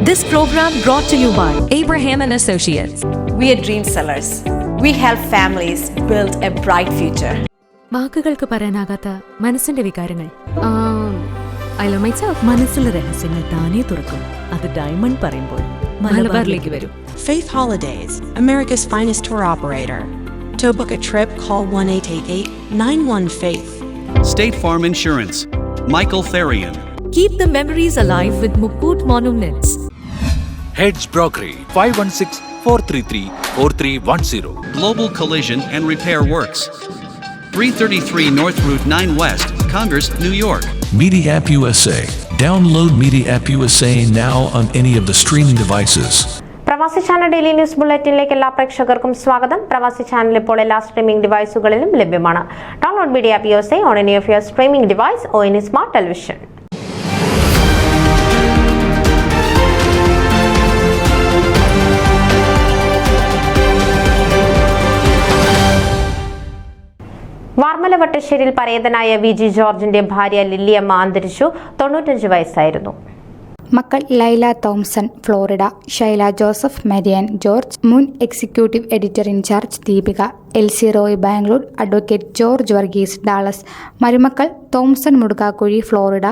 This program brought to you by Abraham and Associates. We are dream sellers. We help families build a bright future. വാക്കുകൾക്ക് പറയാനാകാത്ത മനസ്സിന്റെ വികാരങ്ങൾ. I love myself. മനസ്സിലെ രഹസ്യങ്ങൾ താനേ തുറക്കും. അത് ഡയമണ്ട് പറയുമ്പോൾ മലബാറിലേക്ക് വരും. Faith Holidays, America's finest tour operator. To book a trip, call 1-888-91-FAITH. State Farm Insurance. Michael Therian. Keep the memories alive with Mukut Monuments. Hedge Brokery 516-433-4310. Global Collision and Repair Works. 333 North Route 9 West, Congress, New York. Media App USA. Download Media App USA now on any of the streaming devices. പ്രവാസി channel daily news ബുള്ളറ്റിനിലേക്ക് എല്ലാ പ്രേക്ഷകർക്കും സ്വാഗതം. പ്രവാസി channel ഇപ്പോൾ എല്ലാ streaming ഡിവൈസുകളിലും ലഭ്യമാണ്. Download media app USA on any of your streaming device or any smart television. Varmala വട്ടശ്ശേരിയിൽ പരേതനായ VG ജോർജിന്റെ ഭാര്യ ലില്ലിയമ്മ അന്തരിച്ചു. 95 വയസ്സായിരുന്നു. മക്കൾ Laila Thomson Florida, Shaila Joseph Marian George, മുൻ executive editor incharge Deepika, Elsie Roy Bangalore, advocate George Varghese Dallas. മരുമക്കൾ Thomson Mudukakuzhi Florida,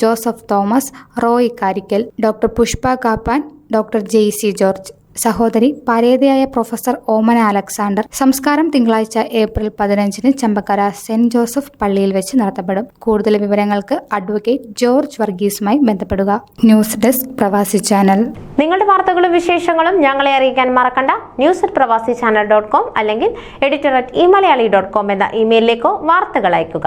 Joseph Thomas, Roy Karikkal, doctor Pushpa Kappan, doctor JC George. സഹോദരി പരേതയായ പ്രൊഫസർ ഓമന അലക്സാണ്ടർ. സംസ്കാരം തിങ്കളാഴ്ച ഏപ്രിൽ 15 ചമ്പക്കര സെന്റ് ജോസഫ് പള്ളിയിൽ വെച്ച് നടത്തപ്പെടും. കൂടുതൽ വിവരങ്ങൾക്ക് അഡ്വക്കേറ്റ് ജോർജ് വർഗീസുമായി ബന്ധപ്പെടുക. ന്യൂസ് ഡെസ്ക് പ്രവാസി ചാനൽ. നിങ്ങളുടെ വാർത്തകളും വിശേഷങ്ങളും ഞങ്ങളെ അറിയിക്കാൻ മറക്കണ്ട. news@pravasichannel.com അല്ലെങ്കിൽ editor@eMalayali.com എന്ന ഇമെയിലിലേക്കോ വാർത്തകൾ അയക്കുക.